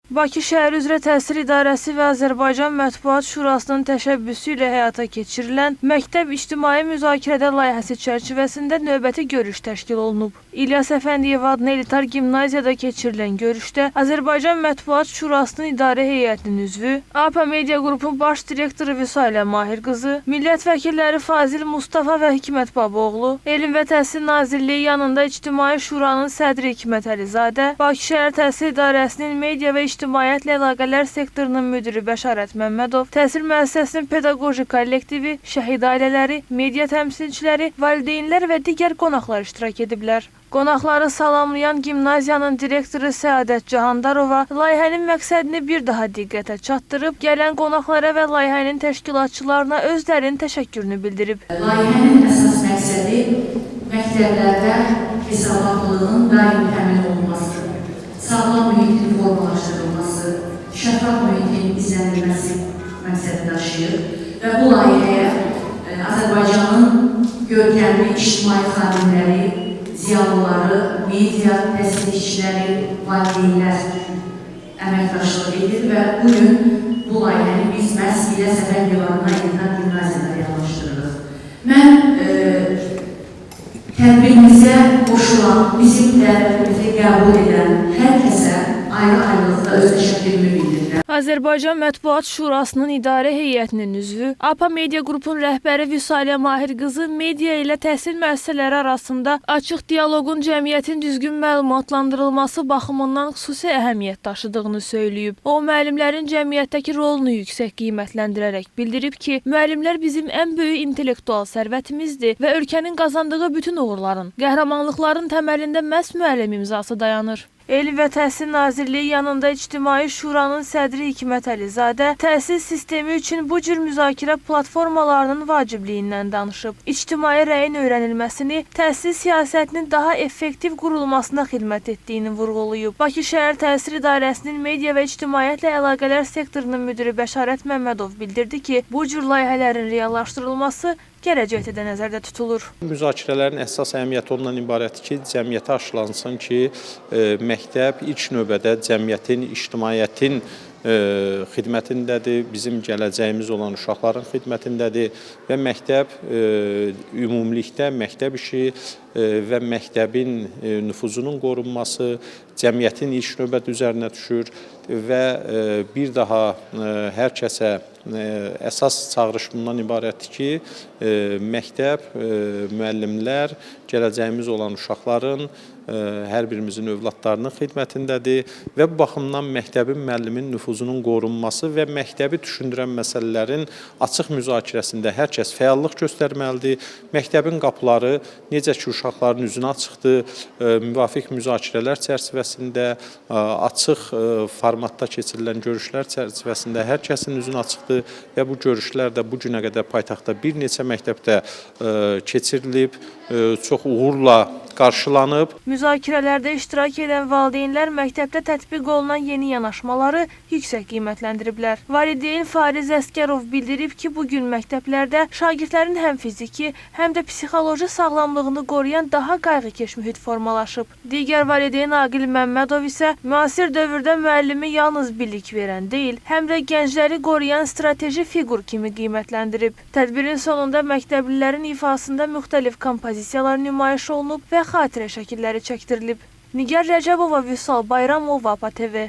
Bakı Şəhər üzrə Təhsil İdarəsi və Azərbaycan Mətbuat Şurasının təşəbbüsü ilə həyata keçirilən Məktəb İctimai Müzakirədə layihəsi çərçivəsində növbəti görüş təşkil olunub. İlyas Əfəndiyev adına elitar gimnaziyada keçirilən görüşdə Azərbaycan Mətbuat Şurasının idarə heyətinin üzvü, APA Media Qrupun baş direktoru Vüsalə Mahir qızı, millət vəkilləri Fazil Mustafa və Hikmət Babaoğlu, Elm və Təhsil Nazirliyi yanında İctimai Şuranın sədri Hikmət Əlizadə, Bakı Şəhər Təhsil İdarəsinin media və İctimaiyyətlə əlaqələr sektorunun müdiri Bəşarət Məmmədov, təhsil müəssisəsinin pedaqoji kollektivi, şəhid ailələri, media təmsilçiləri, valideynlər və digər qonaqlar iştirak ediblər. Qonaqları salamlayan gimnaziyanın direktoru Səadət Cahandarova layihənin məqsədini bir daha diqqətə çatdırıb, gələn qonaqlara və layihənin təşkilatçılarına özlərinin təşəkkürünü bildirib. Layihənin əsas məqsədi məktəblərdə hesabatlığın daim təmin olunması, sağlam mühitin formalaşdırılması, şəffaf mühitin izlənilməsi məqsədi daşıyır və bu layihəyə Azərbaycanın görkəmli ictimai xadimləri, ziyalıları, media təsdiqçiləri, valideynlər əməkdaşlıq edir və bugün bu layihəni biz məhz İlyas Əfəndiyev adına elitar gimnaziyada reallaşdırırıq. Mən tədbirimizə qoşulan, bizim dəvətimizi qəbul edən hər kəsə ayrı-ayrılıqda öz təşəkkürümü bildirirəm. Azərbaycan Mətbuat Şurasının idarə heyətinin üzvü, APA Media Qrupun rəhbəri Vüsalə Mahir qızı media ilə təhsil müəssisələri arasında açıq dialoqun cəmiyyətin düzgün məlumatlandırılması baxımından xüsusi əhəmiyyət daşıdığını söyləyib. O, müəllimlərin cəmiyyətdəki rolunu yüksək qiymətləndirərək bildirib ki, müəllimlər bizim ən böyük intellektual sərvətimizdir və ölkənin qazandığı bütün uğurların, qəhrəmanlıqların təməlində məhz müəllim imzası dayanır. Elm və Təhsil Nazirliyi yanında İctimai Şuranın sədri Hikmət Əlizadə təhsil sistemi üçün bu cür müzakirə platformalarının vacibliyindən danışıb. İctimai rəyin öyrənilməsini, təhsil siyasətinin daha effektiv qurulmasına xidmət etdiyini vurğulayıb. Bakı Şəhər Təhsil İdarəsinin media və ictimaiyyətlə əlaqələr sektorunun müdiri Bəşarət Məmmədov bildirdi ki, bu cür layihələrin reallaşdırılması gələcəkdə də nəzərdə tutulur. Müzakirələrin əsas əhəmiyyəti ondan ibarətdir ki, cəmiyyətə aşılansın ki, məktəb ilk növbədə cəmiyyətin, ictimaiyyətin xidmətindədir, bizim gələcəyimiz olan uşaqların xidmətindədir və məktəb ümumilikdə məktəb işi və məktəbin nüfuzunun qorunması cəmiyyətin ilk növbədə üzərinə düşür və bir daha hər kəsə əsas çağırış bundan ibarətdir ki, məktəb, müəllimlər gələcəyimiz olan uşaqların, hər birimizin övladlarının xidmətindədir və bu baxımdan məktəbin, müəllimin nüfuzunun qorunması və məktəbi düşündürən məsələlərin açıq müzakirəsində hər kəs fəallıq göstərməlidir. Məktəbin qapıları necə ki, uşaqların üzünə açıqdır, müvafiq müzakirələr çərçivəsində, açıq formatda keçirilən görüşlər çərçivəsində hər kəsin üzünə açıqdır və bu görüşlər də bu günə qədər paytaxtda bir neçə məktəbdə keçirilib, çox uğurla qarşılanıb. Müzakirələrdə iştirak edən valideynlər məktəbdə tətbiq olunan yeni yanaşmaları yüksək qiymətləndiriblər. Valideyn Fariz Əskərov bildirib ki, bugün məktəblərdə şagirdlərin həm fiziki, həm də psixoloji sağlamlığını qoruyan daha qayğıkeş mühit formalaşıb. Digər valideyn Aqil Məmmədov isə müasir dövrdə müəllimi yalnız bilik verən deyil, həm də gəncləri qoruyan strateji fiqur kimi qiymətləndirib. Tədbirin sonunda məktəblilərin ifasında müxtəlif kompozisiyalar nümayiş olunub və xatirə şəkilləri çəkdirilib. Nigar Rəcəbova, Vüsal Bayramov, APA TV.